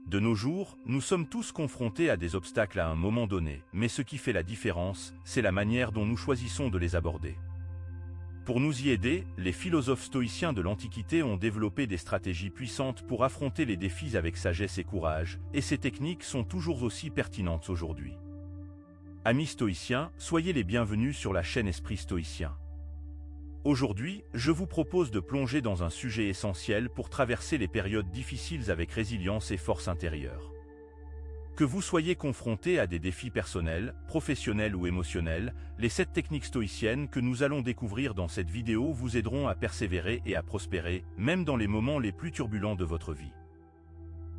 De nos jours, nous sommes tous confrontés à des obstacles à un moment donné, mais ce qui fait la différence, c'est la manière dont nous choisissons de les aborder. Pour nous y aider, les philosophes stoïciens de l'Antiquité ont développé des stratégies puissantes pour affronter les défis avec sagesse et courage, et ces techniques sont toujours aussi pertinentes aujourd'hui. Amis stoïciens, soyez les bienvenus sur la chaîne Esprit Stoïcien. Aujourd'hui, je vous propose de plonger dans un sujet essentiel pour traverser les périodes difficiles avec résilience et force intérieure. Que vous soyez confronté à des défis personnels, professionnels ou émotionnels, les 7 techniques stoïciennes que nous allons découvrir dans cette vidéo vous aideront à persévérer et à prospérer, même dans les moments les plus turbulents de votre vie.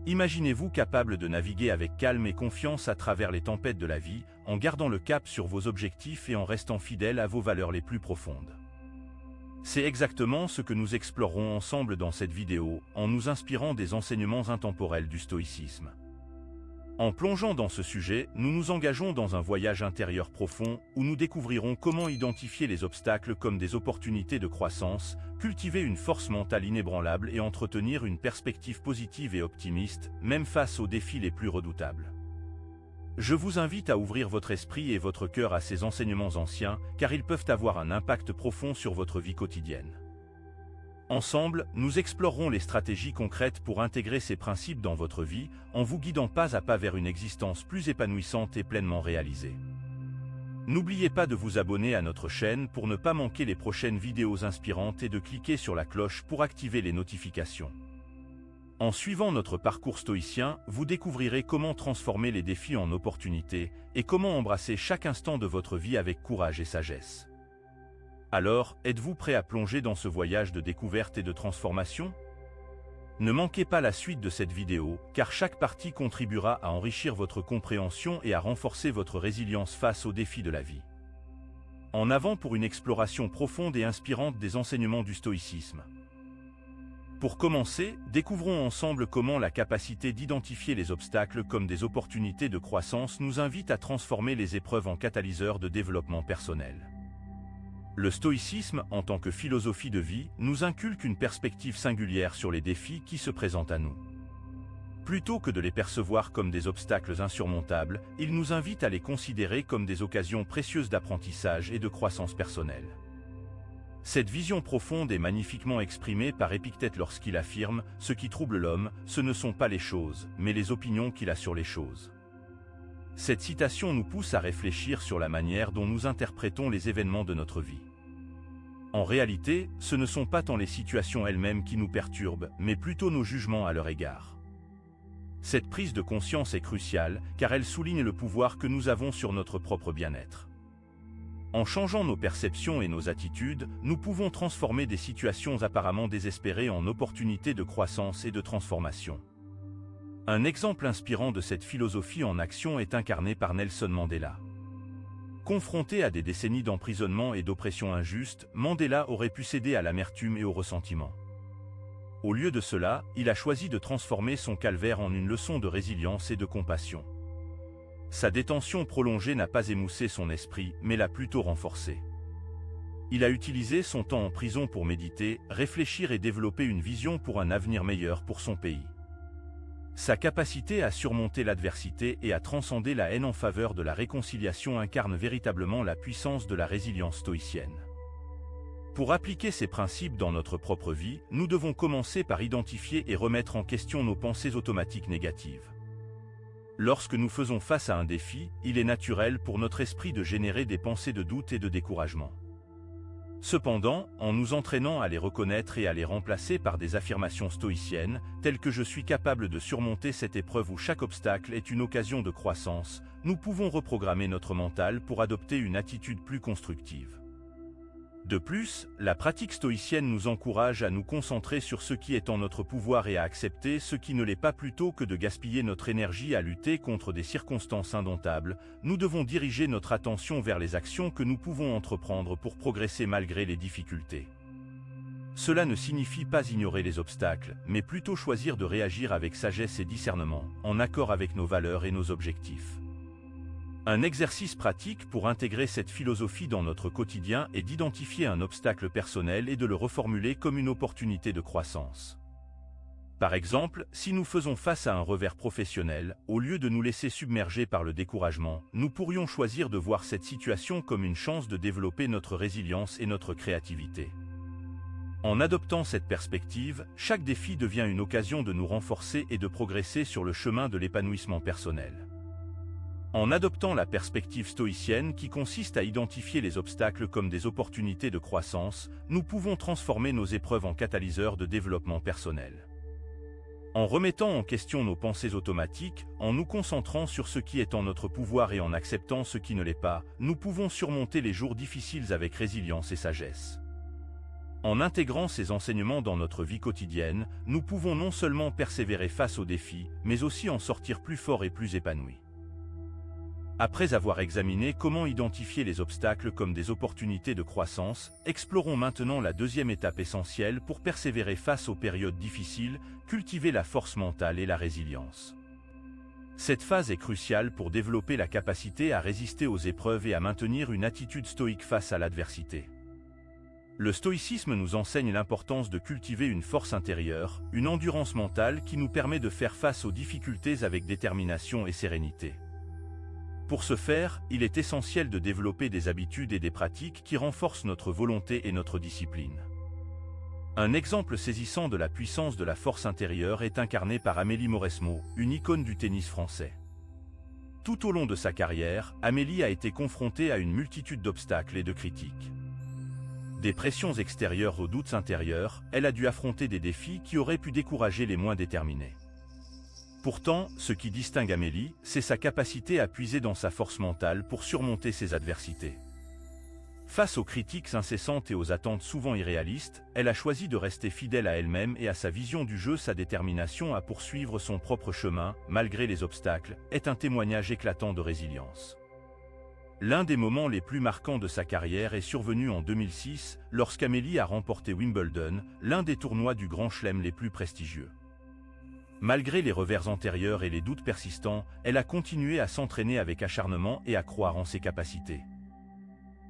Imaginez-vous capable de naviguer avec calme et confiance à travers les tempêtes de la vie, en gardant le cap sur vos objectifs et en restant fidèle à vos valeurs les plus profondes. C'est exactement ce que nous explorerons ensemble dans cette vidéo, en nous inspirant des enseignements intemporels du stoïcisme. En plongeant dans ce sujet, nous nous engageons dans un voyage intérieur profond, où nous découvrirons comment identifier les obstacles comme des opportunités de croissance, cultiver une force mentale inébranlable et entretenir une perspective positive et optimiste, même face aux défis les plus redoutables. Je vous invite à ouvrir votre esprit et votre cœur à ces enseignements anciens, car ils peuvent avoir un impact profond sur votre vie quotidienne. Ensemble, nous explorerons les stratégies concrètes pour intégrer ces principes dans votre vie, en vous guidant pas à pas vers une existence plus épanouissante et pleinement réalisée. N'oubliez pas de vous abonner à notre chaîne pour ne pas manquer les prochaines vidéos inspirantes et de cliquer sur la cloche pour activer les notifications. En suivant notre parcours stoïcien, vous découvrirez comment transformer les défis en opportunités et comment embrasser chaque instant de votre vie avec courage et sagesse. Alors, êtes-vous prêt à plonger dans ce voyage de découverte et de transformation? Ne manquez pas la suite de cette vidéo, car chaque partie contribuera à enrichir votre compréhension et à renforcer votre résilience face aux défis de la vie. En avant pour une exploration profonde et inspirante des enseignements du stoïcisme. Pour commencer, découvrons ensemble comment la capacité d'identifier les obstacles comme des opportunités de croissance nous invite à transformer les épreuves en catalyseurs de développement personnel. Le stoïcisme, en tant que philosophie de vie, nous inculque une perspective singulière sur les défis qui se présentent à nous. Plutôt que de les percevoir comme des obstacles insurmontables, il nous invite à les considérer comme des occasions précieuses d'apprentissage et de croissance personnelle. Cette vision profonde est magnifiquement exprimée par Épictète lorsqu'il affirme « Ce qui trouble l'homme, ce ne sont pas les choses, mais les opinions qu'il a sur les choses ». Cette citation nous pousse à réfléchir sur la manière dont nous interprétons les événements de notre vie. En réalité, ce ne sont pas tant les situations elles-mêmes qui nous perturbent, mais plutôt nos jugements à leur égard. Cette prise de conscience est cruciale, car elle souligne le pouvoir que nous avons sur notre propre bien-être. En changeant nos perceptions et nos attitudes, nous pouvons transformer des situations apparemment désespérées en opportunités de croissance et de transformation. Un exemple inspirant de cette philosophie en action est incarné par Nelson Mandela. Confronté à des décennies d'emprisonnement et d'oppression injuste, Mandela aurait pu céder à l'amertume et au ressentiment. Au lieu de cela, il a choisi de transformer son calvaire en une leçon de résilience et de compassion. Sa détention prolongée n'a pas émoussé son esprit, mais l'a plutôt renforcé. Il a utilisé son temps en prison pour méditer, réfléchir et développer une vision pour un avenir meilleur pour son pays. Sa capacité à surmonter l'adversité et à transcender la haine en faveur de la réconciliation incarne véritablement la puissance de la résilience stoïcienne. Pour appliquer ces principes dans notre propre vie, nous devons commencer par identifier et remettre en question nos pensées automatiques négatives. Lorsque nous faisons face à un défi, il est naturel pour notre esprit de générer des pensées de doute et de découragement. Cependant, en nous entraînant à les reconnaître et à les remplacer par des affirmations stoïciennes, telles que « je suis capable de surmonter cette épreuve où chaque obstacle est une occasion de croissance », nous pouvons reprogrammer notre mental pour adopter une attitude plus constructive. De plus, la pratique stoïcienne nous encourage à nous concentrer sur ce qui est en notre pouvoir et à accepter ce qui ne l'est pas plutôt que de gaspiller notre énergie à lutter contre des circonstances indomptables. Nous devons diriger notre attention vers les actions que nous pouvons entreprendre pour progresser malgré les difficultés. Cela ne signifie pas ignorer les obstacles, mais plutôt choisir de réagir avec sagesse et discernement, en accord avec nos valeurs et nos objectifs. Un exercice pratique pour intégrer cette philosophie dans notre quotidien est d'identifier un obstacle personnel et de le reformuler comme une opportunité de croissance. Par exemple, si nous faisons face à un revers professionnel, au lieu de nous laisser submerger par le découragement, nous pourrions choisir de voir cette situation comme une chance de développer notre résilience et notre créativité. En adoptant cette perspective, chaque défi devient une occasion de nous renforcer et de progresser sur le chemin de l'épanouissement personnel. En adoptant la perspective stoïcienne qui consiste à identifier les obstacles comme des opportunités de croissance, nous pouvons transformer nos épreuves en catalyseurs de développement personnel. En remettant en question nos pensées automatiques, en nous concentrant sur ce qui est en notre pouvoir et en acceptant ce qui ne l'est pas, nous pouvons surmonter les jours difficiles avec résilience et sagesse. En intégrant ces enseignements dans notre vie quotidienne, nous pouvons non seulement persévérer face aux défis, mais aussi en sortir plus forts et plus épanouis. Après avoir examiné comment identifier les obstacles comme des opportunités de croissance, explorons maintenant la deuxième étape essentielle pour persévérer face aux périodes difficiles, cultiver la force mentale et la résilience. Cette phase est cruciale pour développer la capacité à résister aux épreuves et à maintenir une attitude stoïque face à l'adversité. Le stoïcisme nous enseigne l'importance de cultiver une force intérieure, une endurance mentale qui nous permet de faire face aux difficultés avec détermination et sérénité. Pour ce faire, il est essentiel de développer des habitudes et des pratiques qui renforcent notre volonté et notre discipline. Un exemple saisissant de la puissance de la force intérieure est incarné par Amélie Mauresmo, une icône du tennis français. Tout au long de sa carrière, Amélie a été confrontée à une multitude d'obstacles et de critiques. Des pressions extérieures aux doutes intérieurs, elle a dû affronter des défis qui auraient pu décourager les moins déterminés. Pourtant, ce qui distingue Amélie, c'est sa capacité à puiser dans sa force mentale pour surmonter ses adversités. Face aux critiques incessantes et aux attentes souvent irréalistes, elle a choisi de rester fidèle à elle-même et à sa vision du jeu. Sa détermination à poursuivre son propre chemin, malgré les obstacles, est un témoignage éclatant de résilience. L'un des moments les plus marquants de sa carrière est survenu en 2006, lorsqu'Amélie a remporté Wimbledon, l'un des tournois du Grand Chelem les plus prestigieux. Malgré les revers antérieurs et les doutes persistants, elle a continué à s'entraîner avec acharnement et à croire en ses capacités.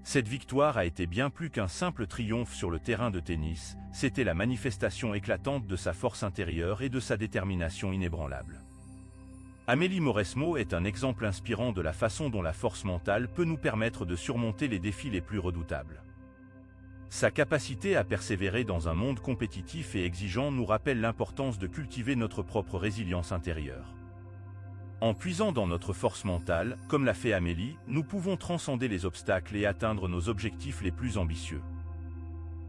Cette victoire a été bien plus qu'un simple triomphe sur le terrain de tennis, c'était la manifestation éclatante de sa force intérieure et de sa détermination inébranlable. Amélie Mauresmo est un exemple inspirant de la façon dont la force mentale peut nous permettre de surmonter les défis les plus redoutables. Sa capacité à persévérer dans un monde compétitif et exigeant nous rappelle l'importance de cultiver notre propre résilience intérieure. En puisant dans notre force mentale, comme l'a fait Amélie, nous pouvons transcender les obstacles et atteindre nos objectifs les plus ambitieux.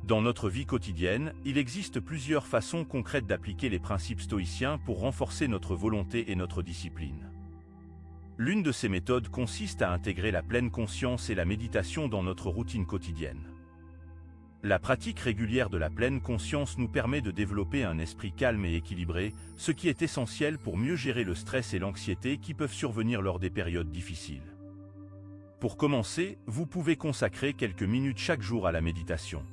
Dans notre vie quotidienne, il existe plusieurs façons concrètes d'appliquer les principes stoïciens pour renforcer notre volonté et notre discipline. L'une de ces méthodes consiste à intégrer la pleine conscience et la méditation dans notre routine quotidienne. La pratique régulière de la pleine conscience nous permet de développer un esprit calme et équilibré, ce qui est essentiel pour mieux gérer le stress et l'anxiété qui peuvent survenir lors des périodes difficiles. Pour commencer, vous pouvez consacrer quelques minutes chaque jour à la méditation.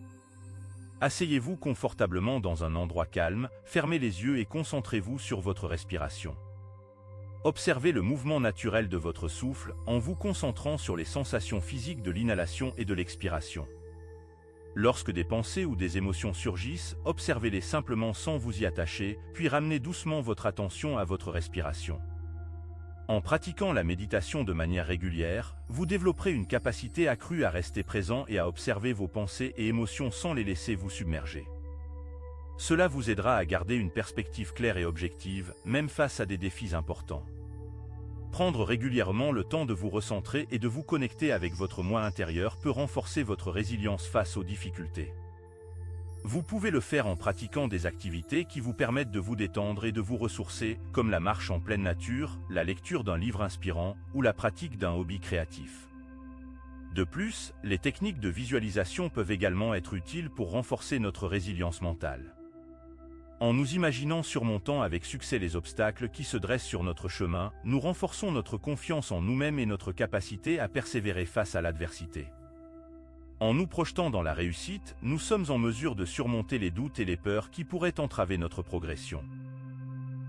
Asseyez-vous confortablement dans un endroit calme, fermez les yeux et concentrez-vous sur votre respiration. Observez le mouvement naturel de votre souffle en vous concentrant sur les sensations physiques de l'inhalation et de l'expiration. Lorsque des pensées ou des émotions surgissent, observez-les simplement sans vous y attacher, puis ramenez doucement votre attention à votre respiration. En pratiquant la méditation de manière régulière, vous développerez une capacité accrue à rester présent et à observer vos pensées et émotions sans les laisser vous submerger. Cela vous aidera à garder une perspective claire et objective, même face à des défis importants. Prendre régulièrement le temps de vous recentrer et de vous connecter avec votre moi intérieur peut renforcer votre résilience face aux difficultés. Vous pouvez le faire en pratiquant des activités qui vous permettent de vous détendre et de vous ressourcer, comme la marche en pleine nature, la lecture d'un livre inspirant ou la pratique d'un hobby créatif. De plus, les techniques de visualisation peuvent également être utiles pour renforcer notre résilience mentale. En nous imaginant surmontant avec succès les obstacles qui se dressent sur notre chemin, nous renforçons notre confiance en nous-mêmes et notre capacité à persévérer face à l'adversité. En nous projetant dans la réussite, nous sommes en mesure de surmonter les doutes et les peurs qui pourraient entraver notre progression.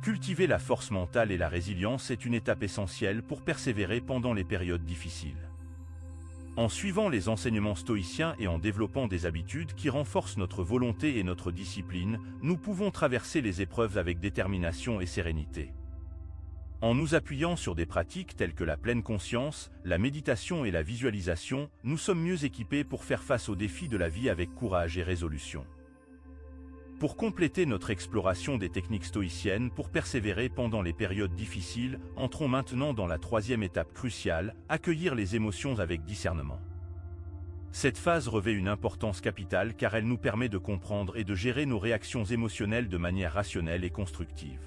Cultiver la force mentale et la résilience est une étape essentielle pour persévérer pendant les périodes difficiles. En suivant les enseignements stoïciens et en développant des habitudes qui renforcent notre volonté et notre discipline, nous pouvons traverser les épreuves avec détermination et sérénité. En nous appuyant sur des pratiques telles que la pleine conscience, la méditation et la visualisation, nous sommes mieux équipés pour faire face aux défis de la vie avec courage et résolution. Pour compléter notre exploration des techniques stoïciennes pour persévérer pendant les périodes difficiles, entrons maintenant dans la troisième étape cruciale, accueillir les émotions avec discernement. Cette phase revêt une importance capitale car elle nous permet de comprendre et de gérer nos réactions émotionnelles de manière rationnelle et constructive.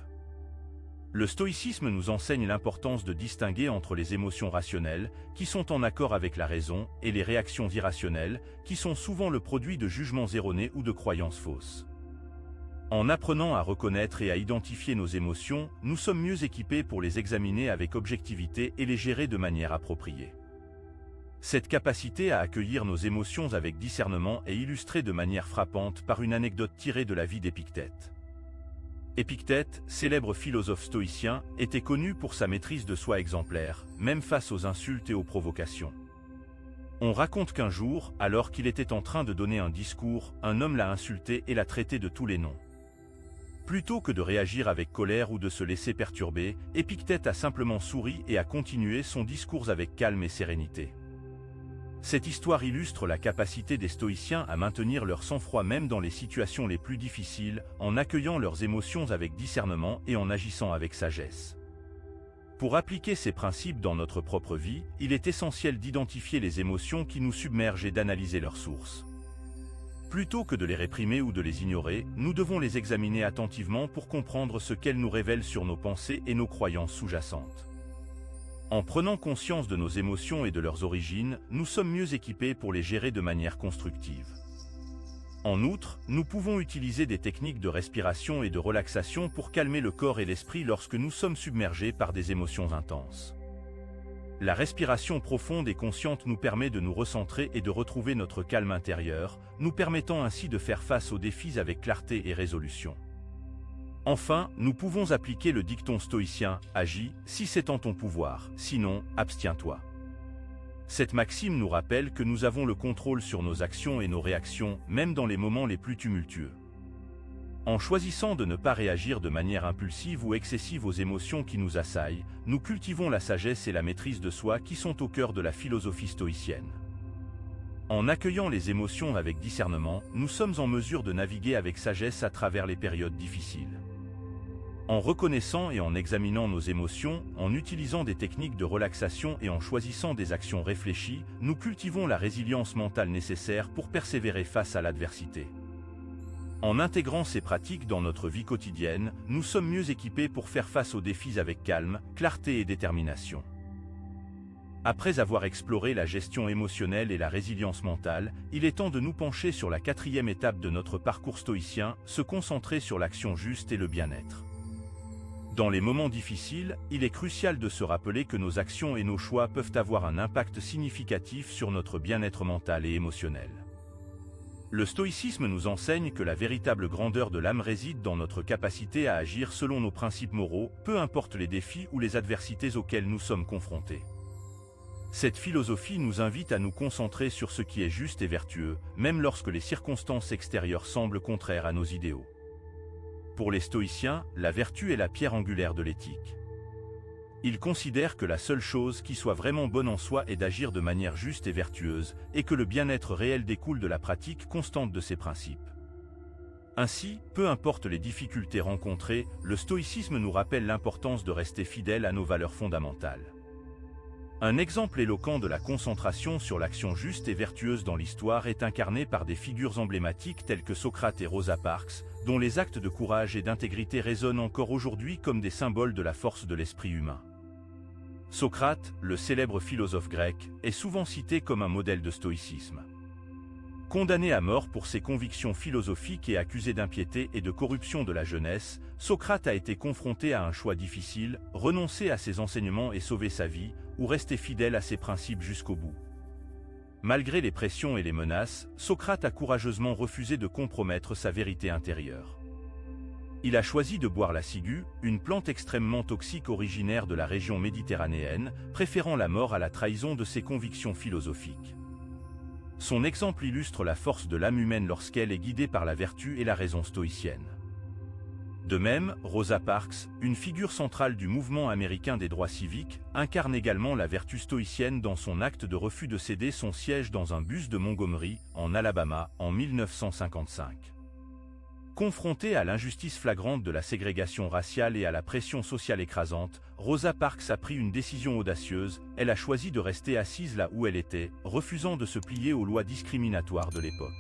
Le stoïcisme nous enseigne l'importance de distinguer entre les émotions rationnelles, qui sont en accord avec la raison, et les réactions irrationnelles, qui sont souvent le produit de jugements erronés ou de croyances fausses. En apprenant à reconnaître et à identifier nos émotions, nous sommes mieux équipés pour les examiner avec objectivité et les gérer de manière appropriée. Cette capacité à accueillir nos émotions avec discernement est illustrée de manière frappante par une anecdote tirée de la vie d'Épictète. Épictète, célèbre philosophe stoïcien, était connu pour sa maîtrise de soi exemplaire, même face aux insultes et aux provocations. On raconte qu'un jour, alors qu'il était en train de donner un discours, un homme l'a insulté et l'a traité de tous les noms. Plutôt que de réagir avec colère ou de se laisser perturber, Épictète a simplement souri et a continué son discours avec calme et sérénité. Cette histoire illustre la capacité des stoïciens à maintenir leur sang-froid même dans les situations les plus difficiles, en accueillant leurs émotions avec discernement et en agissant avec sagesse. Pour appliquer ces principes dans notre propre vie, il est essentiel d'identifier les émotions qui nous submergent et d'analyser leurs sources. Plutôt que de les réprimer ou de les ignorer, nous devons les examiner attentivement pour comprendre ce qu'elles nous révèlent sur nos pensées et nos croyances sous-jacentes. En prenant conscience de nos émotions et de leurs origines, nous sommes mieux équipés pour les gérer de manière constructive. En outre, nous pouvons utiliser des techniques de respiration et de relaxation pour calmer le corps et l'esprit lorsque nous sommes submergés par des émotions intenses. La respiration profonde et consciente nous permet de nous recentrer et de retrouver notre calme intérieur, nous permettant ainsi de faire face aux défis avec clarté et résolution. Enfin, nous pouvons appliquer le dicton stoïcien « Agis, si c'est en ton pouvoir, sinon, abstiens-toi ». Cette maxime nous rappelle que nous avons le contrôle sur nos actions et nos réactions, même dans les moments les plus tumultueux. En choisissant de ne pas réagir de manière impulsive ou excessive aux émotions qui nous assaillent, nous cultivons la sagesse et la maîtrise de soi qui sont au cœur de la philosophie stoïcienne. En accueillant les émotions avec discernement, nous sommes en mesure de naviguer avec sagesse à travers les périodes difficiles. En reconnaissant et en examinant nos émotions, en utilisant des techniques de relaxation et en choisissant des actions réfléchies, nous cultivons la résilience mentale nécessaire pour persévérer face à l'adversité. En intégrant ces pratiques dans notre vie quotidienne, nous sommes mieux équipés pour faire face aux défis avec calme, clarté et détermination. Après avoir exploré la gestion émotionnelle et la résilience mentale, il est temps de nous pencher sur la quatrième étape de notre parcours stoïcien, se concentrer sur l'action juste et le bien-être. Dans les moments difficiles, il est crucial de se rappeler que nos actions et nos choix peuvent avoir un impact significatif sur notre bien-être mental et émotionnel. Le stoïcisme nous enseigne que la véritable grandeur de l'âme réside dans notre capacité à agir selon nos principes moraux, peu importe les défis ou les adversités auxquelles nous sommes confrontés. Cette philosophie nous invite à nous concentrer sur ce qui est juste et vertueux, même lorsque les circonstances extérieures semblent contraires à nos idéaux. Pour les stoïciens, la vertu est la pierre angulaire de l'éthique. Ils considèrent que la seule chose qui soit vraiment bonne en soi est d'agir de manière juste et vertueuse, et que le bien-être réel découle de la pratique constante de ces principes. Ainsi, peu importe les difficultés rencontrées, le stoïcisme nous rappelle l'importance de rester fidèle à nos valeurs fondamentales. Un exemple éloquent de la concentration sur l'action juste et vertueuse dans l'histoire est incarné par des figures emblématiques telles que Socrate et Rosa Parks, dont les actes de courage et d'intégrité résonnent encore aujourd'hui comme des symboles de la force de l'esprit humain. Socrate, le célèbre philosophe grec, est souvent cité comme un modèle de stoïcisme. Condamné à mort pour ses convictions philosophiques et accusé d'impiété et de corruption de la jeunesse, Socrate a été confronté à un choix difficile, renoncer à ses enseignements et sauver sa vie, ou rester fidèle à ses principes jusqu'au bout. Malgré les pressions et les menaces, Socrate a courageusement refusé de compromettre sa vérité intérieure. Il a choisi de boire la ciguë, une plante extrêmement toxique originaire de la région méditerranéenne, préférant la mort à la trahison de ses convictions philosophiques. Son exemple illustre la force de l'âme humaine lorsqu'elle est guidée par la vertu et la raison stoïcienne. De même, Rosa Parks, une figure centrale du mouvement américain des droits civiques, incarne également la vertu stoïcienne dans son acte de refus de céder son siège dans un bus de Montgomery, en Alabama, en 1955. Confrontée à l'injustice flagrante de la ségrégation raciale et à la pression sociale écrasante, Rosa Parks a pris une décision audacieuse, elle a choisi de rester assise là où elle était, refusant de se plier aux lois discriminatoires de l'époque.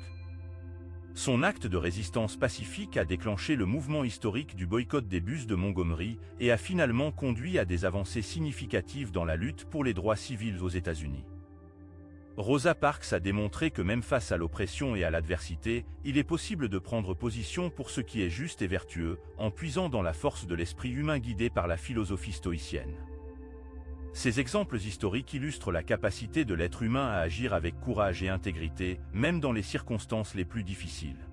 Son acte de résistance pacifique a déclenché le mouvement historique du boycott des bus de Montgomery et a finalement conduit à des avancées significatives dans la lutte pour les droits civils aux États-Unis. Rosa Parks a démontré que même face à l'oppression et à l'adversité, il est possible de prendre position pour ce qui est juste et vertueux, en puisant dans la force de l'esprit humain guidé par la philosophie stoïcienne. Ces exemples historiques illustrent la capacité de l'être humain à agir avec courage et intégrité, même dans les circonstances les plus difficiles.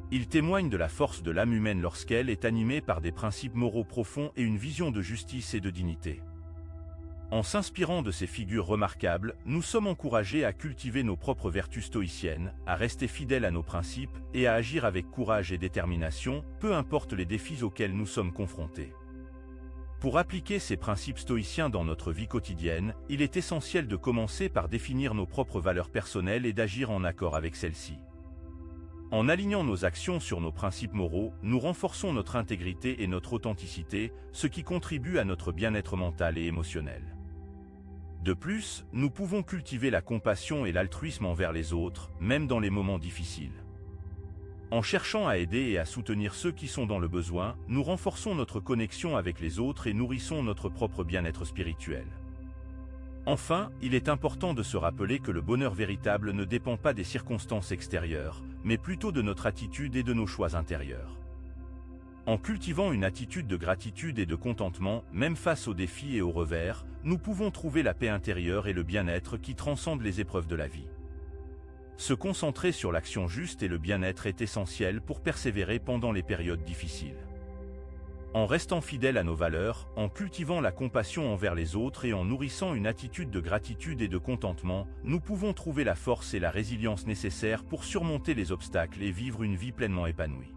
Ils témoignent de la force de l'âme humaine lorsqu'elle est animée par des principes moraux profonds et une vision de justice et de dignité. En s'inspirant de ces figures remarquables, nous sommes encouragés à cultiver nos propres vertus stoïciennes, à rester fidèles à nos principes et à agir avec courage et détermination, peu importe les défis auxquels nous sommes confrontés. Pour appliquer ces principes stoïciens dans notre vie quotidienne, il est essentiel de commencer par définir nos propres valeurs personnelles et d'agir en accord avec celles-ci. En alignant nos actions sur nos principes moraux, nous renforçons notre intégrité et notre authenticité, ce qui contribue à notre bien-être mental et émotionnel. De plus, nous pouvons cultiver la compassion et l'altruisme envers les autres, même dans les moments difficiles. En cherchant à aider et à soutenir ceux qui sont dans le besoin, nous renforçons notre connexion avec les autres et nourrissons notre propre bien-être spirituel. Enfin, il est important de se rappeler que le bonheur véritable ne dépend pas des circonstances extérieures, mais plutôt de notre attitude et de nos choix intérieurs. En cultivant une attitude de gratitude et de contentement, même face aux défis et aux revers, nous pouvons trouver la paix intérieure et le bien-être qui transcendent les épreuves de la vie. Se concentrer sur l'action juste et le bien-être est essentiel pour persévérer pendant les périodes difficiles. En restant fidèles à nos valeurs, en cultivant la compassion envers les autres et en nourrissant une attitude de gratitude et de contentement, nous pouvons trouver la force et la résilience nécessaires pour surmonter les obstacles et vivre une vie pleinement épanouie.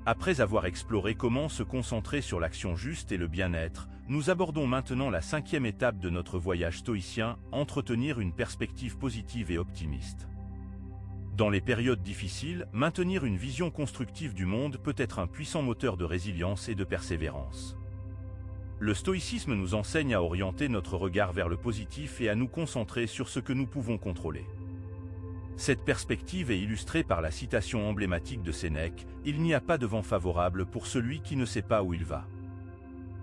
Après avoir exploré comment se concentrer sur l'action juste et le bien-être, nous abordons maintenant la 5e étape de notre voyage stoïcien, entretenir une perspective positive et optimiste. Dans les périodes difficiles, maintenir une vision constructive du monde peut être un puissant moteur de résilience et de persévérance. Le stoïcisme nous enseigne à orienter notre regard vers le positif et à nous concentrer sur ce que nous pouvons contrôler. Cette perspective est illustrée par la citation emblématique de Sénèque « Il n'y a pas de vent favorable pour celui qui ne sait pas où il va ».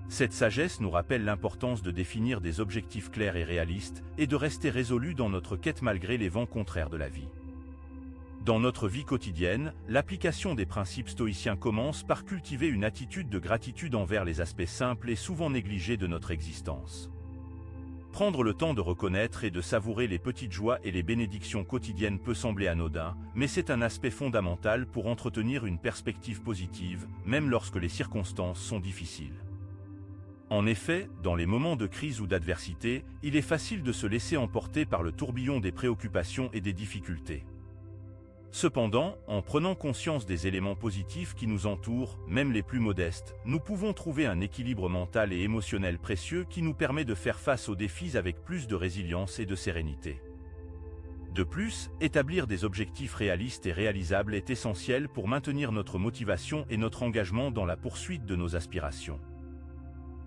Cette sagesse nous rappelle l'importance de définir des objectifs clairs et réalistes et de rester résolus dans notre quête malgré les vents contraires de la vie. Dans notre vie quotidienne, l'application des principes stoïciens commence par cultiver une attitude de gratitude envers les aspects simples et souvent négligés de notre existence. Prendre le temps de reconnaître et de savourer les petites joies et les bénédictions quotidiennes peut sembler anodin, mais c'est un aspect fondamental pour entretenir une perspective positive, même lorsque les circonstances sont difficiles. En effet, dans les moments de crise ou d'adversité, il est facile de se laisser emporter par le tourbillon des préoccupations et des difficultés. Cependant, en prenant conscience des éléments positifs qui nous entourent, même les plus modestes, nous pouvons trouver un équilibre mental et émotionnel précieux qui nous permet de faire face aux défis avec plus de résilience et de sérénité. De plus, établir des objectifs réalistes et réalisables est essentiel pour maintenir notre motivation et notre engagement dans la poursuite de nos aspirations.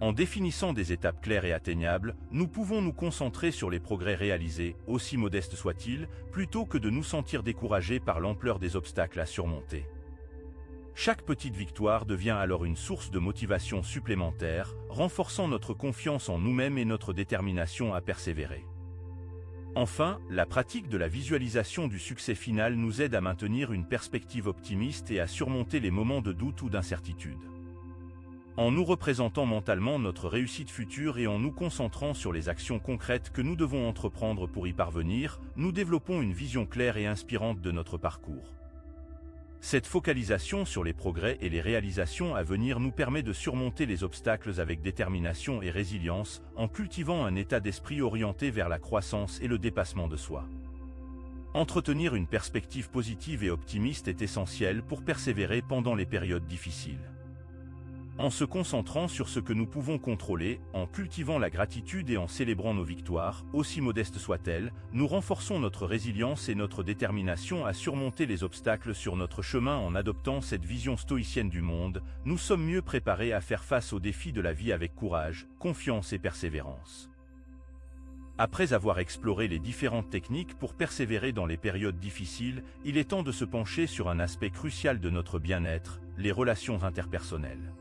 En définissant des étapes claires et atteignables, nous pouvons nous concentrer sur les progrès réalisés, aussi modestes soient-ils, plutôt que de nous sentir découragés par l'ampleur des obstacles à surmonter. Chaque petite victoire devient alors une source de motivation supplémentaire, renforçant notre confiance en nous-mêmes et notre détermination à persévérer. Enfin, la pratique de la visualisation du succès final nous aide à maintenir une perspective optimiste et à surmonter les moments de doute ou d'incertitude. En nous représentant mentalement notre réussite future et en nous concentrant sur les actions concrètes que nous devons entreprendre pour y parvenir, nous développons une vision claire et inspirante de notre parcours. Cette focalisation sur les progrès et les réalisations à venir nous permet de surmonter les obstacles avec détermination et résilience, en cultivant un état d'esprit orienté vers la croissance et le dépassement de soi. Entretenir une perspective positive et optimiste est essentiel pour persévérer pendant les périodes difficiles. En se concentrant sur ce que nous pouvons contrôler, en cultivant la gratitude et en célébrant nos victoires, aussi modestes soient-elles, nous renforçons notre résilience et notre détermination à surmonter les obstacles sur notre chemin. En adoptant cette vision stoïcienne du monde, nous sommes mieux préparés à faire face aux défis de la vie avec courage, confiance et persévérance. Après avoir exploré les différentes techniques pour persévérer dans les périodes difficiles, il est temps de se pencher sur un aspect crucial de notre bien-être, les relations interpersonnelles.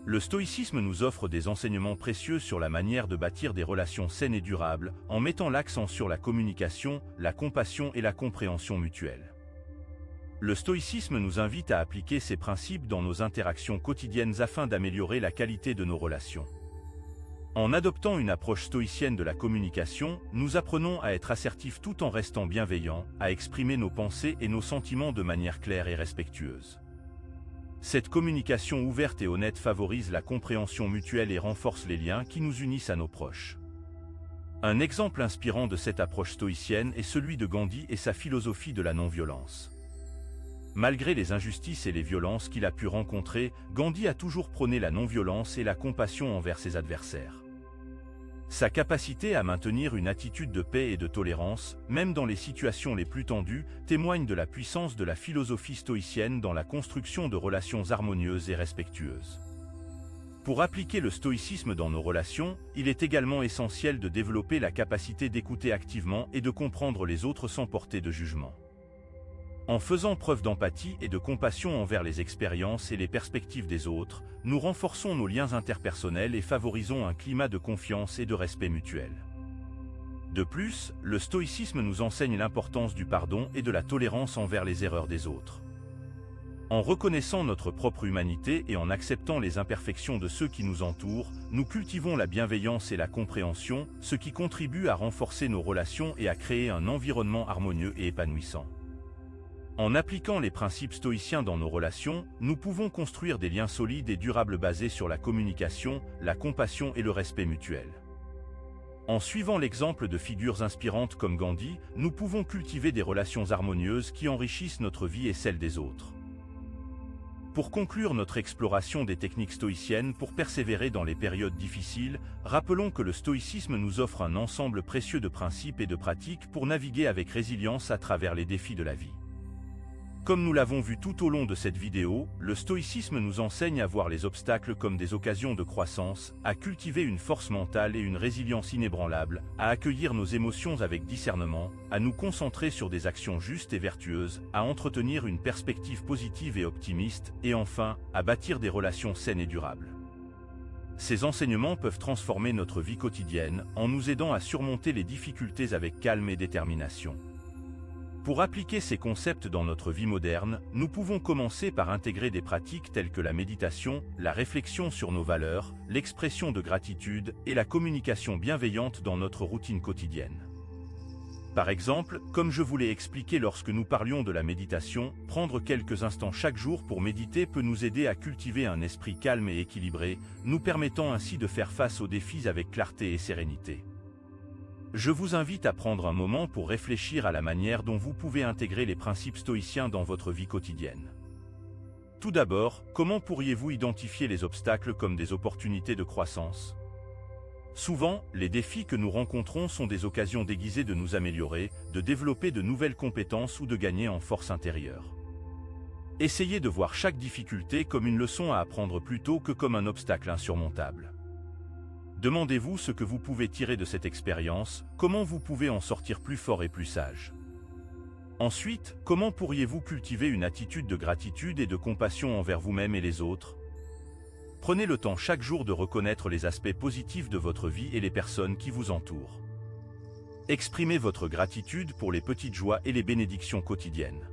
Le stoïcisme nous offre des enseignements précieux sur la manière de bâtir des relations saines et durables, en mettant l'accent sur la communication, la compassion et la compréhension mutuelle. Le stoïcisme nous invite à appliquer ces principes dans nos interactions quotidiennes afin d'améliorer la qualité de nos relations. En adoptant une approche stoïcienne de la communication, nous apprenons à être assertifs tout en restant bienveillants, à exprimer nos pensées et nos sentiments de manière claire et respectueuse. Cette communication ouverte et honnête favorise la compréhension mutuelle et renforce les liens qui nous unissent à nos proches. Un exemple inspirant de cette approche stoïcienne est celui de Gandhi et sa philosophie de la non-violence. Malgré les injustices et les violences qu'il a pu rencontrer, Gandhi a toujours prôné la non-violence et la compassion envers ses adversaires. Sa capacité à maintenir une attitude de paix et de tolérance, même dans les situations les plus tendues, témoigne de la puissance de la philosophie stoïcienne dans la construction de relations harmonieuses et respectueuses. Pour appliquer le stoïcisme dans nos relations, il est également essentiel de développer la capacité d'écouter activement et de comprendre les autres sans porter de jugement. En faisant preuve d'empathie et de compassion envers les expériences et les perspectives des autres, nous renforçons nos liens interpersonnels et favorisons un climat de confiance et de respect mutuel. De plus, le stoïcisme nous enseigne l'importance du pardon et de la tolérance envers les erreurs des autres. En reconnaissant notre propre humanité et en acceptant les imperfections de ceux qui nous entourent, nous cultivons la bienveillance et la compréhension, ce qui contribue à renforcer nos relations et à créer un environnement harmonieux et épanouissant. En appliquant les principes stoïciens dans nos relations, nous pouvons construire des liens solides et durables basés sur la communication, la compassion et le respect mutuel. En suivant l'exemple de figures inspirantes comme Gandhi, nous pouvons cultiver des relations harmonieuses qui enrichissent notre vie et celle des autres. Pour conclure notre exploration des techniques stoïciennes pour persévérer dans les périodes difficiles, rappelons que le stoïcisme nous offre un ensemble précieux de principes et de pratiques pour naviguer avec résilience à travers les défis de la vie. Comme nous l'avons vu tout au long de cette vidéo, le stoïcisme nous enseigne à voir les obstacles comme des occasions de croissance, à cultiver une force mentale et une résilience inébranlables, à accueillir nos émotions avec discernement, à nous concentrer sur des actions justes et vertueuses, à entretenir une perspective positive et optimiste, et enfin, à bâtir des relations saines et durables. Ces enseignements peuvent transformer notre vie quotidienne, en nous aidant à surmonter les difficultés avec calme et détermination. Pour appliquer ces concepts dans notre vie moderne, nous pouvons commencer par intégrer des pratiques telles que la méditation, la réflexion sur nos valeurs, l'expression de gratitude et la communication bienveillante dans notre routine quotidienne. Par exemple, comme je vous l'ai expliqué lorsque nous parlions de la méditation, prendre quelques instants chaque jour pour méditer peut nous aider à cultiver un esprit calme et équilibré, nous permettant ainsi de faire face aux défis avec clarté et sérénité. Je vous invite à prendre un moment pour réfléchir à la manière dont vous pouvez intégrer les principes stoïciens dans votre vie quotidienne. Tout d'abord, comment pourriez-vous identifier les obstacles comme des opportunités de croissance ? Souvent, les défis que nous rencontrons sont des occasions déguisées de nous améliorer, de développer de nouvelles compétences ou de gagner en force intérieure. Essayez de voir chaque difficulté comme une leçon à apprendre plutôt que comme un obstacle insurmontable. Demandez-vous ce que vous pouvez tirer de cette expérience, comment vous pouvez en sortir plus fort et plus sage. Ensuite, comment pourriez-vous cultiver une attitude de gratitude et de compassion envers vous-même et les autres ? Prenez le temps chaque jour de reconnaître les aspects positifs de votre vie et les personnes qui vous entourent. Exprimez votre gratitude pour les petites joies et les bénédictions quotidiennes.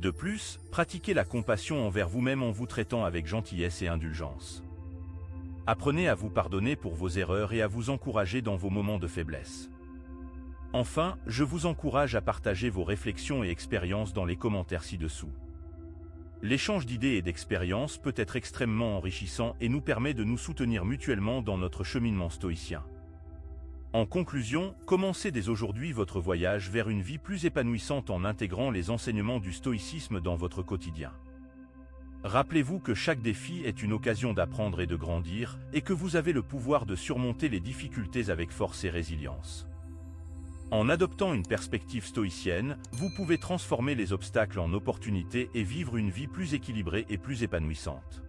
De plus, pratiquez la compassion envers vous-même en vous traitant avec gentillesse et indulgence. Apprenez à vous pardonner pour vos erreurs et à vous encourager dans vos moments de faiblesse. Enfin, je vous encourage à partager vos réflexions et expériences dans les commentaires ci-dessous. L'échange d'idées et d'expériences peut être extrêmement enrichissant et nous permet de nous soutenir mutuellement dans notre cheminement stoïcien. En conclusion, commencez dès aujourd'hui votre voyage vers une vie plus épanouissante en intégrant les enseignements du stoïcisme dans votre quotidien. Rappelez-vous que chaque défi est une occasion d'apprendre et de grandir, et que vous avez le pouvoir de surmonter les difficultés avec force et résilience. En adoptant une perspective stoïcienne, vous pouvez transformer les obstacles en opportunités et vivre une vie plus équilibrée et plus épanouissante.